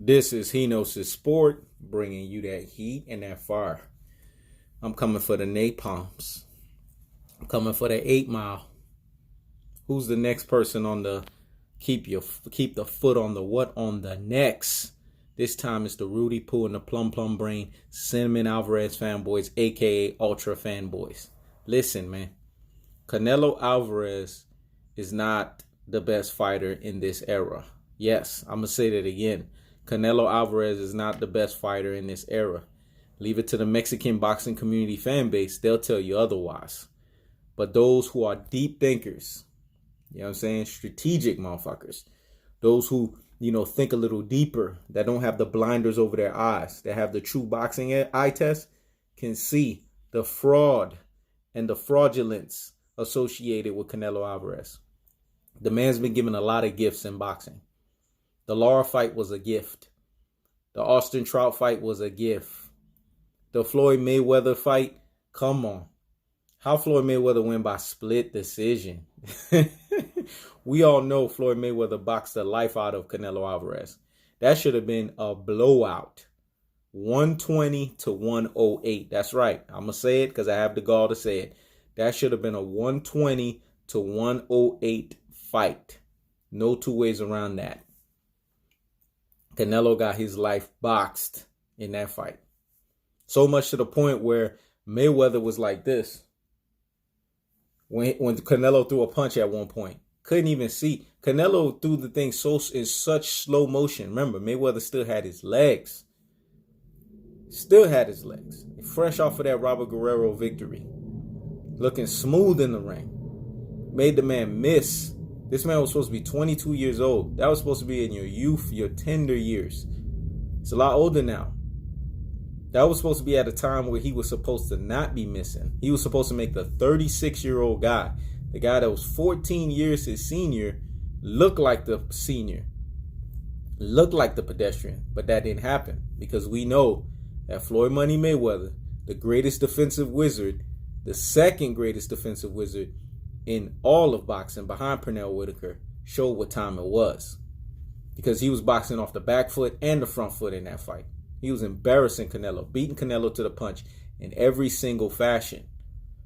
This is He Knows His Sport, bringing you that heat and that fire. I'm coming for the napalms. I'm coming for the 8 Mile. Who's the next person on the keep the foot on the what on the next? This time it's the Rudy Poo and the Plum Brain Cinnamon Alvarez fanboys, aka Ultra fanboys. Listen, man. Canelo Alvarez is not the best fighter in this era. Yes, I'm going to say that again. Canelo Alvarez is not the best fighter in this era. Leave it to the Mexican boxing community fan base. They'll tell you otherwise. But those who are deep thinkers, you know what I'm saying? Strategic motherfuckers. Those who, think a little deeper, that don't have the blinders over their eyes, that have the true boxing eye test, can see the fraud and the fraudulence associated with Canelo Alvarez. The man's been given a lot of gifts in boxing. The Lara fight was a gift. The Austin Trout fight was a gift. The Floyd Mayweather fight, come on. How Floyd Mayweather win by split decision? We all know Floyd Mayweather boxed the life out of Canelo Alvarez. That should have been a blowout. 120 to 108. That's right. I'm going to say it because I have the gall to say it. That should have been a 120 to 108 fight. No two ways around that. Canelo got his life boxed in that fight. So much to the point where Mayweather was like this. When Canelo threw a punch at one point. Couldn't even see. Canelo threw the thing in such slow motion. Remember, Mayweather still had his legs. Fresh off of that Robert Guerrero victory. Looking smooth in the ring. Made the man miss. This man was supposed to be 22 years old. That was supposed to be in your youth, your tender years. It's a lot older now. That was supposed to be at a time where he was supposed to not be missing. He was supposed to make the 36-year-old guy, the guy that was 14 years his senior, look like the senior. Look like the pedestrian. But that didn't happen because we know that Floyd Money Mayweather, the greatest defensive wizard, the second greatest defensive wizard in all of boxing behind Pernell Whitaker, showed what time it was. Because he was boxing off the back foot and the front foot in that fight. He was embarrassing Canelo, beating Canelo to the punch in every single fashion.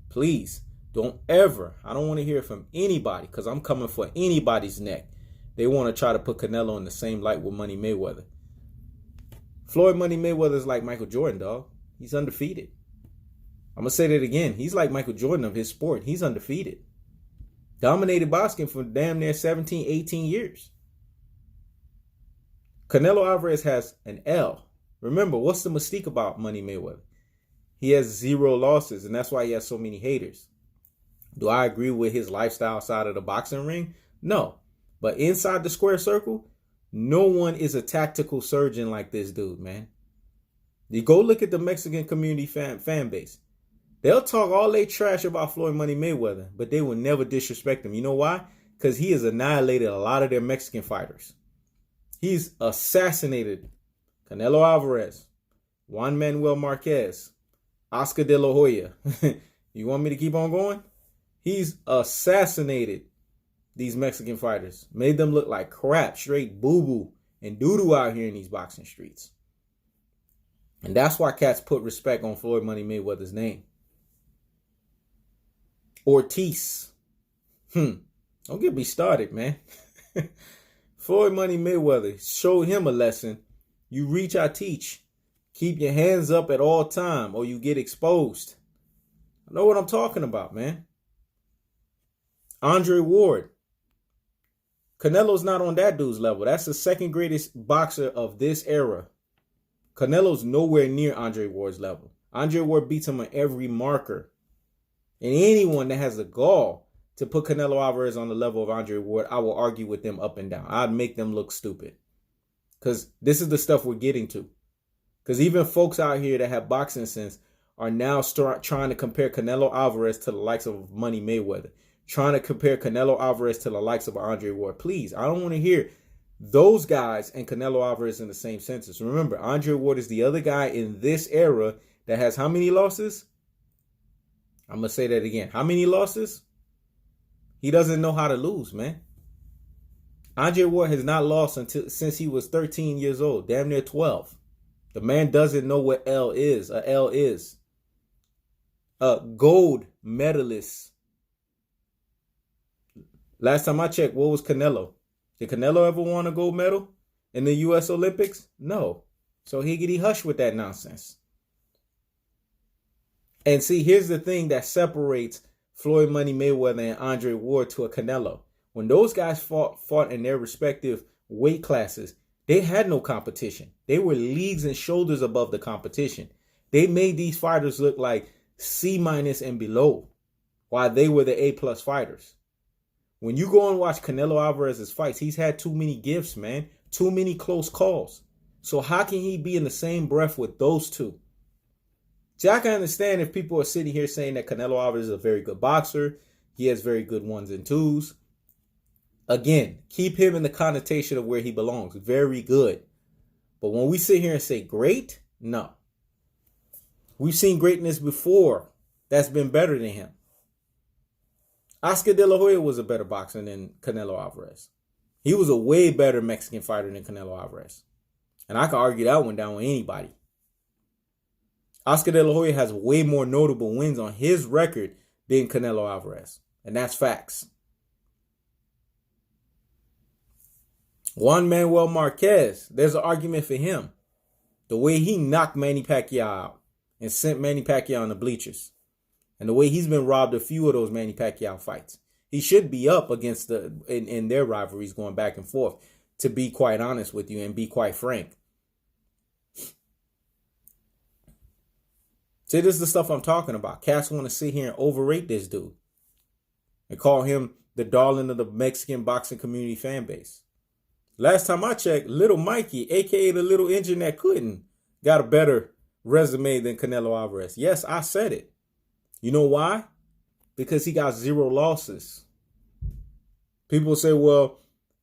Please, don't ever, I don't want to hear from anybody because I'm coming for anybody's neck. They want to try to put Canelo in the same light with Money Mayweather. Floyd Money Mayweather is like Michael Jordan, dog. He's undefeated. I'm going to say that again. He's like Michael Jordan of his sport. He's undefeated. Dominated boxing for damn near 17, 18 years. Canelo Alvarez has an L. Remember, what's the mystique about Money Mayweather? He has 0 losses, and that's why he has so many haters. Do I agree with his lifestyle outside of the boxing ring? No. But inside the square circle, no one is a tactical surgeon like this dude, man. You go look at the Mexican community fan base. They'll talk all they trash about Floyd Money Mayweather, but they will never disrespect him. You know why? Because he has annihilated a lot of their Mexican fighters. He's assassinated Canelo Alvarez, Juan Manuel Marquez, Oscar De La Hoya. You want me to keep on going? He's assassinated these Mexican fighters. Made them look like crap, straight boo-boo and doo-doo out here in these boxing streets. And that's why cats put respect on Floyd Money Mayweather's name. Ortiz. Don't get me started, man. Floyd Money Mayweather showed him a lesson. You reach, I teach. Keep your hands up at all time or you get exposed. I know what I'm talking about, man. Andre Ward. Canelo's not on that dude's level. That's the second greatest boxer of this era. Canelo's nowhere near Andre Ward's level. Andre Ward beats him on every marker. And anyone that has the gall to put Canelo Alvarez on the level of Andre Ward, I will argue with them up and down. I'd make them look stupid. Because this is the stuff we're getting to. Because even folks out here that have boxing sense are now trying to compare Canelo Alvarez to the likes of Money Mayweather. Trying to compare Canelo Alvarez to the likes of Andre Ward. Please, I don't want to hear those guys and Canelo Alvarez in the same sentence. Remember, Andre Ward is the other guy in this era that has how many losses? I'm going to say that again. How many losses? He doesn't know how to lose, man. Andre Ward has not lost since he was 13 years old, damn near 12. The man doesn't know what L is. A L is a gold medalist. Last time I checked, what was Canelo? Did Canelo ever won a gold medal in the U.S. Olympics? No. So higgity hush with that nonsense. And see, here's the thing that separates Floyd Money Mayweather and Andre Ward to a Canelo. When those guys fought in their respective weight classes, they had no competition. They were leagues and shoulders above the competition. They made these fighters look like C- and below, while they were the A+ fighters. When you go and watch Canelo Alvarez's fights, he's had too many gifts, man. Too many close calls. So how can he be in the same breath with those two? See, I can understand if people are sitting here saying that Canelo Alvarez is a very good boxer. He has very good ones and twos. Again, keep him in the connotation of where he belongs. Very good. But when we sit here and say great, no. We've seen greatness before that's been better than him. Oscar De La Hoya was a better boxer than Canelo Alvarez. He was a way better Mexican fighter than Canelo Alvarez. And I can argue that one down with anybody. Oscar De La Hoya has way more notable wins on his record than Canelo Alvarez. And that's facts. Juan Manuel Marquez, there's an argument for him. The way he knocked Manny Pacquiao out and sent Manny Pacquiao on the bleachers. And the way he's been robbed a few of those Manny Pacquiao fights. He should be up against in their rivalries going back and forth, to be quite honest with you and be quite frank. See, this is the stuff I'm talking about. Cats want to sit here and overrate this dude and call him the darling of the Mexican boxing community fan base. Last time I checked, Little Mikey, a.k.a. the little engine that couldn't, got a better resume than Canelo Alvarez. Yes, I said it. You know why? Because he got 0 losses. People say, well,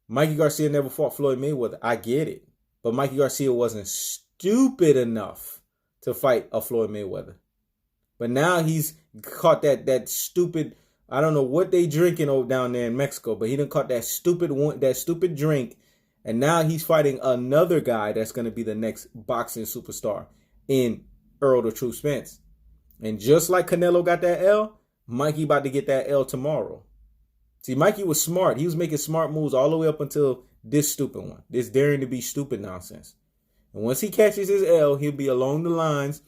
Mikey Garcia never fought Floyd Mayweather. I get it. But Mikey Garcia wasn't stupid enough to fight a Floyd Mayweather. But now he's caught that stupid, I don't know what they drinking over down there in Mexico, but he done caught that stupid drink. And now he's fighting another guy that's going to be the next boxing superstar in Earl the True Spence. And just like Canelo got that L, Mikey about to get that L tomorrow. See, Mikey was smart. He was making smart moves all the way up until this stupid one. This daring to be stupid nonsense. And once he catches his L, he'll be along the lines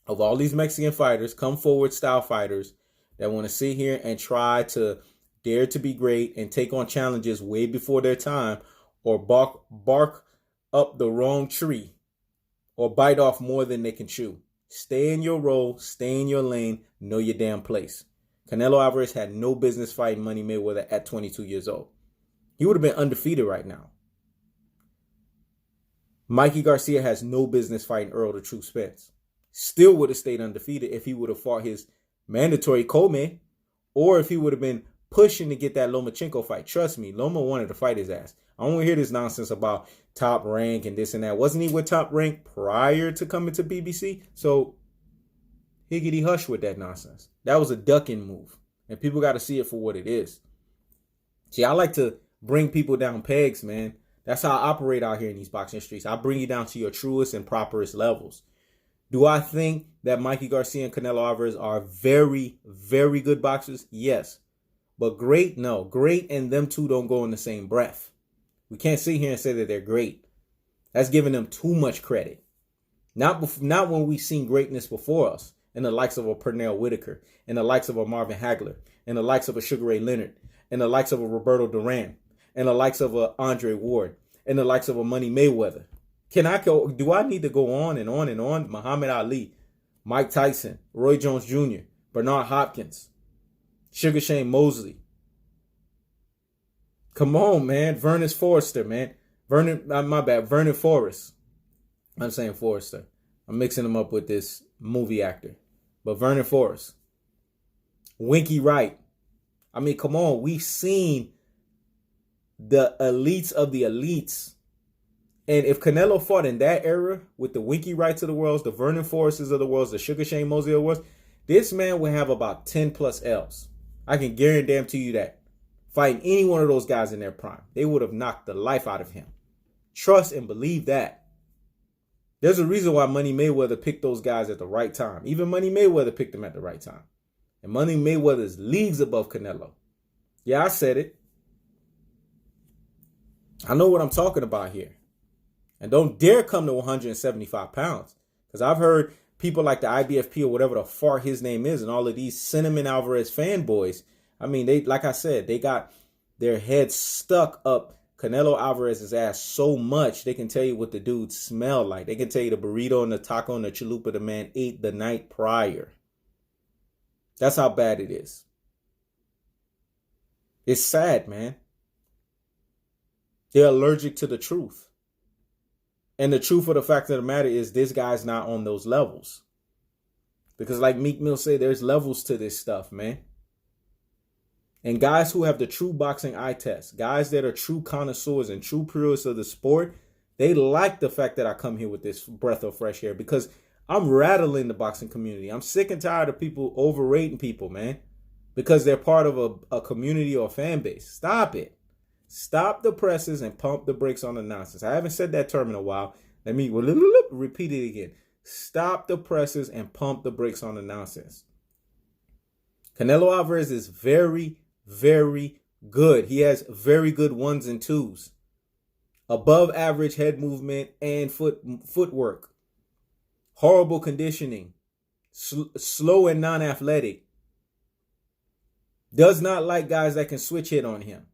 of all these Mexican fighters, come forward style fighters that want to sit here and try to dare to be great and take on challenges way before their time, or bark up the wrong tree, or bite off more than they can chew. Stay in your role, stay in your lane, know your damn place. Canelo Alvarez had no business fighting Money Mayweather at 22 years old. He would have been undefeated right now. Mikey Garcia has no business fighting Earl the True Spence. Still would have stayed undefeated if he would have fought his mandatory co-main, or if he would have been pushing to get that Lomachenko fight. Trust me, Loma wanted to fight his ass. I don't want to hear this nonsense about Top Rank and this and that. Wasn't he with Top Rank prior to coming to BBC? So higgity hush with that nonsense. That was a ducking move. And people got to see it for what it is. See, I like to bring people down pegs, man. That's how I operate out here in these boxing streets. I bring you down to your truest and properest levels. Do I think that Mikey Garcia and Canelo Alvarez are very, very good boxers? Yes. But great? No. Great and them two don't go in the same breath. We can't sit here and say that they're great. That's giving them too much credit. Not when we've seen greatness before us, in the likes of a Pernell Whitaker, in the likes of a Marvin Hagler, in the likes of a Sugar Ray Leonard, in the likes of a Roberto Duran, in the likes of a Andre Ward, in the likes of a Money Mayweather. Do I need to go on and on and on? Muhammad Ali, Mike Tyson, Roy Jones Jr., Bernard Hopkins, Sugar Shane Mosley. Come on, man. Vernon Forrester, man. Vernon Forrest. I'm saying Forrester. I'm mixing him up with this movie actor. But Vernon Forrest. Winky Wright. I mean, come on. We've seen the elites of the elites. And if Canelo fought in that era with the Winky Wrights of the world, the Vernon Forrests of the world, the Sugar Shane Mosley of the world, this man would have about 10 plus L's. I can guarantee you that. fighting any one of those guys in their prime. They would have knocked the life out of him. Trust and believe that. There's a reason why Money Mayweather picked those guys at the right time. Even Money Mayweather picked them at the right time. And Money Mayweather is leagues above Canelo. Yeah, I said it. I know what I'm talking about here. And don't dare come to 175 pounds. Because I've heard people like the IBFP or whatever the far his name is and all of these Cinnamon Alvarez fanboys. I mean, they, like I said, they got their heads stuck up Canelo Alvarez's ass so much they can tell you what the dude smelled like. They can tell you the burrito and the taco and the chalupa the man ate the night prior. That's how bad it is. It's sad, man. They're allergic to the truth. And the truth of the fact of the matter is this guy's not on those levels. Because like Meek Mill say, there's levels to this stuff, man. And guys who have the true boxing eye test, guys that are true connoisseurs and true purists of the sport, they like the fact that I come here with this breath of fresh air because I'm rattling the boxing community. I'm sick and tired of people overrating people, man, because they're part of a community or a fan base. Stop it. Stop the presses and pump the brakes on the nonsense. I haven't said that term in a while. Let me repeat it again. Stop the presses and pump the brakes on the nonsense. Canelo Alvarez is very, very good. He has very good ones and twos. Above average head movement and footwork. Horrible conditioning. Slow and non-athletic. Does not like guys that can switch hit on him.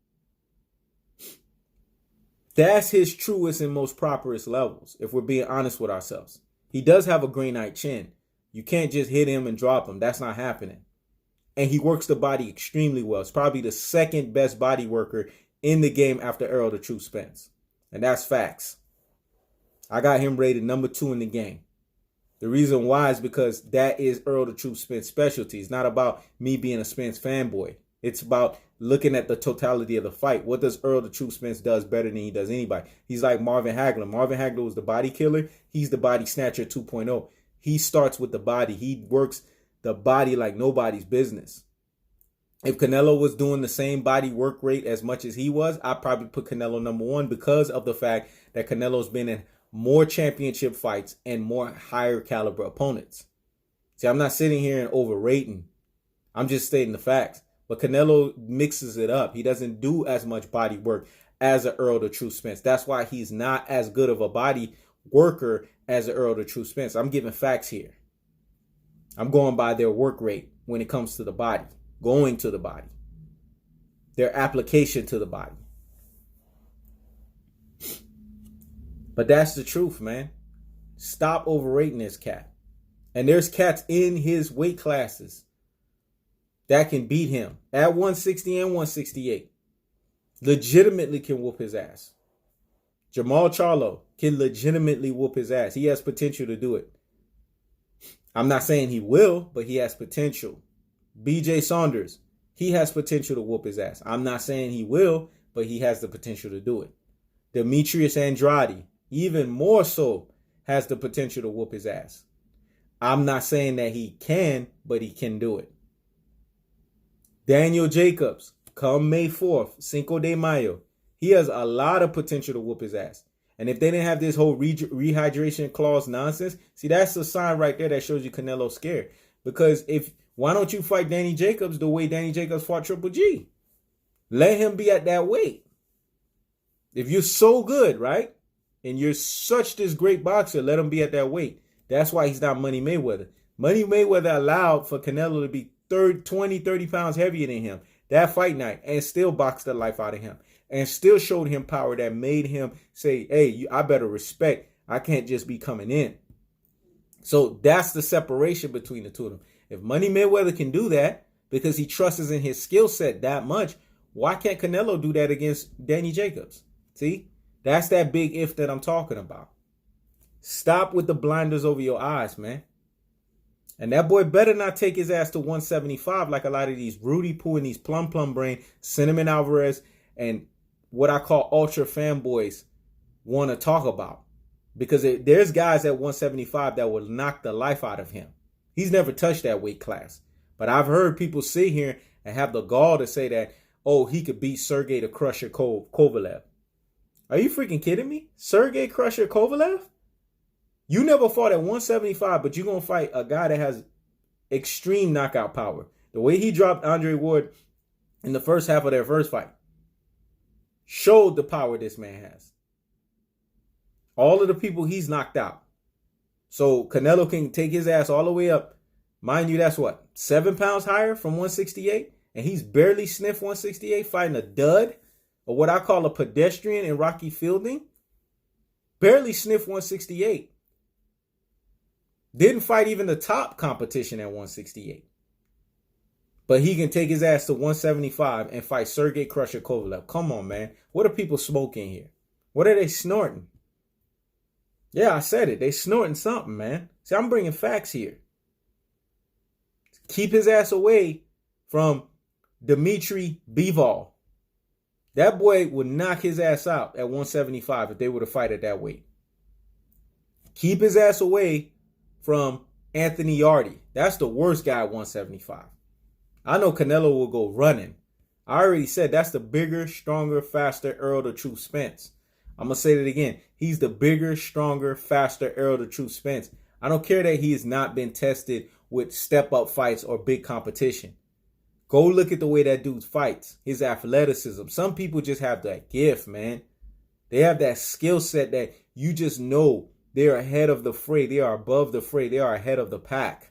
That's his truest and most properest levels, if we're being honest with ourselves. He does have a granite chin. You can't just hit him and drop him. That's not happening. And he works the body extremely well. It's probably the second best body worker in the game after Errol the Truth Spence. And that's facts. I got him rated number 2 in the game. The reason why is because that is Errol the Truth Spence specialty. It's not about me being a Spence fanboy. It's about looking at the totality of the fight. What does Errol the Truth Spence does better than he does anybody? He's like Marvin Hagler. Marvin Hagler was the body killer. He's the body snatcher 2.0. He starts with the body. He works the body like nobody's business. If Canelo was doing the same body work rate as much as he was, I'd probably put Canelo number 1 because of the fact that Canelo's been in more championship fights and more higher caliber opponents. See, I'm not sitting here and overrating. I'm just stating the facts. But Canelo mixes it up. He doesn't do as much body work as a Errol the Truth Spence. That's why he's not as good of a body worker as a Errol the Truth Spence. I'm giving facts here. I'm going by their work rate when it comes to the body, going to the body, their application to the body. But that's the truth, man. Stop overrating this cat. And there's cats in his weight classes that can beat him at 160 and 168. Legitimately can whoop his ass. Jamal Charlo can legitimately whoop his ass. He has potential to do it. I'm not saying he will, but he has potential. BJ Saunders, he has potential to whoop his ass. I'm not saying he will, but he has the potential to do it. Demetrius Andrade, even more so, has the potential to whoop his ass. I'm not saying that he can, but he can do it. Daniel Jacobs, come May 4th, Cinco de Mayo, he has a lot of potential to whoop his ass. And if they didn't have this whole rehydration clause nonsense, see, that's a sign right there that shows you Canelo's scared. Because why don't you fight Danny Jacobs the way Danny Jacobs fought Triple G? Let him be at that weight. If you're so good, right? And you're such this great boxer, let him be at that weight. That's why he's not Money Mayweather. Money Mayweather allowed for Canelo to be 20, 30 pounds heavier than him that fight night and still boxed the life out of him. And still showed him power that made him say, hey, I better respect. I can't just be coming in. So that's the separation between the two of them. If Money Mayweather can do that because he trusts in his skill set that much, why can't Canelo do that against Danny Jacobs? See, that's that big if that I'm talking about. Stop with the blinders over your eyes, man. And that boy better not take his ass to 175 like a lot of these Rudy Poo and these plum brain, Cinnamon Alvarez, and what I call ultra fanboys want to talk about. Because there's guys at 175 that will knock the life out of him. He's never touched that weight class. But I've heard people sit here and have the gall to say that, oh, he could beat Sergey the Crusher Kovalev. Are you freaking kidding me? Sergey Crusher Kovalev? You never fought at 175, but you're going to fight a guy that has extreme knockout power. The way he dropped Andre Ward in the first half of their first fight showed the power this man has. All of the people he's knocked out. So Canelo can take his ass all the way up. Mind you, that's what? 7 pounds higher from 168? And he's barely sniffed 168 fighting a dud, or what I call a pedestrian in Rocky Fielding. Barely sniffed 168. Didn't fight even the top competition at 168. But he can take his ass to 175 and fight Sergey Crusher Kovalev. Come on, man. What are people smoking here? What are they snorting? Yeah, I said it. They snorting something, man. See, I'm bringing facts here. Keep his ass away from Dmitry Bivol. That boy would knock his ass out at 175 if they were to fight at that weight. Keep his ass away from Anthony Yarde. That's the worst guy at 175. I know Canelo will go running. I already said that's the bigger, stronger, faster Earl the Truth Spence. I'm going to say that again. He's the bigger, stronger, faster Earl the Truth Spence. I don't care that he has not been tested with step-up fights or big competition. Go look at the way that dude fights. His athleticism. Some people just have that gift, man. They have that skill set that you just know they're ahead of the fray. They are above the fray. They are ahead of the pack.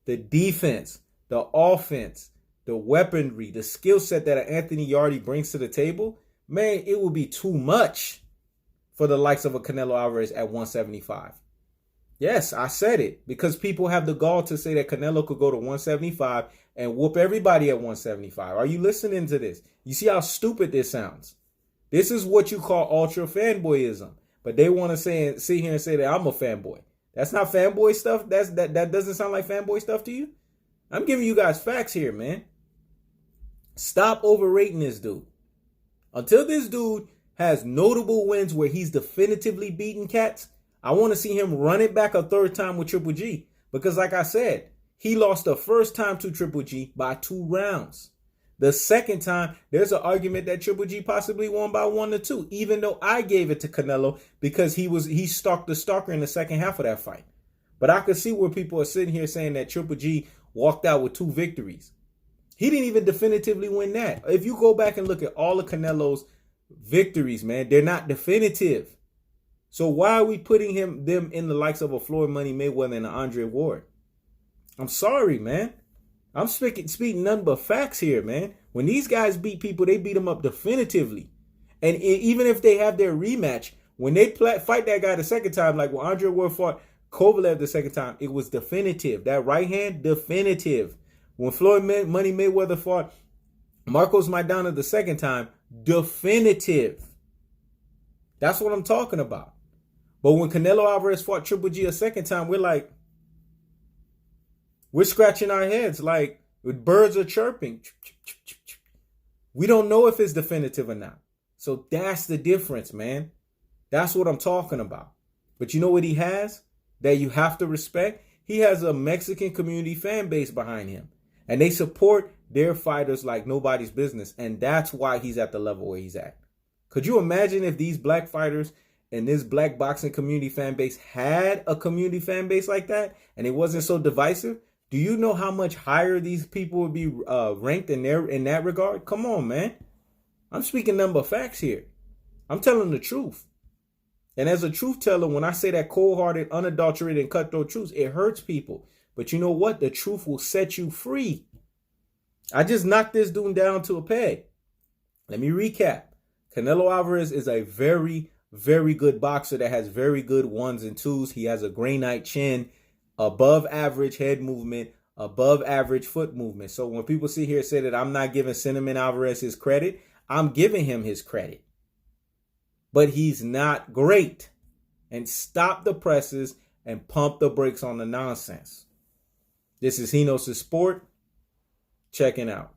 The defense, the offense, the weaponry, the skill set that Anthony Yarde brings to the table, man, it will be too much for the likes of a Canelo Alvarez at 175. Yes, I said it because people have the gall to say that Canelo could go to 175 and whoop everybody at 175. Are you listening to this? You see how stupid this sounds? This is what you call ultra fanboyism. But they want to sit here and say that I'm a fanboy. That's not fanboy stuff. That doesn't sound like fanboy stuff to you? I'm giving you guys facts here, man. Stop overrating this dude. Until this dude has notable wins where he's definitively beaten cats, I want to see him run it back a third time with Triple G. Because like I said, he lost the first time to Triple G by 2 rounds. The second time, there's an argument that Triple G possibly won by 1-2, even though I gave it to Canelo because he stalked the stalker in the second half of that fight. But I could see where people are sitting here saying that Triple G walked out with 2 victories. He didn't even definitively win that. If you go back and look at all of Canelo's victories, man, they're not definitive. So why are we putting them in the likes of a Floyd Money Mayweather and an Andre Ward? I'm sorry, man. I'm speaking nothing but facts here, man. When these guys beat people, they beat them up definitively. And even if they have their rematch, when they fight that guy the second time, like when Andre Ward fought Kovalev the second time, it was definitive. That right hand, definitive. When Floyd Money Mayweather fought Marcos Maidana the second time, definitive. That's what I'm talking about. But when Canelo Alvarez fought Triple G a second time, we're scratching our heads like birds are chirping. We don't know if it's definitive or not. So that's the difference, man. That's what I'm talking about. But you know what he has that you have to respect? He has a Mexican community fan base behind him. And they support their fighters like nobody's business. And that's why he's at the level where he's at. Could you imagine if these black fighters and this black boxing community fan base had a community fan base like that and it wasn't so divisive? Do you know how much higher these people would be ranked in that regard? Come on, man. I'm speaking number facts here. I'm telling the truth. And as a truth teller, when I say that cold-hearted, unadulterated, and cutthroat truth, it hurts people. But you know what? The truth will set you free. I just knocked this dude down to a peg. Let me recap. Canelo Alvarez is a very, very good boxer that has very good 1s and 2s. He has a granite chin, above average head movement, above average foot movement. So when people sit here and say that I'm not giving Cinnamon Alvarez his credit, I'm giving him his credit. But he's not great. And stop the presses and pump the brakes on the nonsense. This is Henos' Sport. Checking out.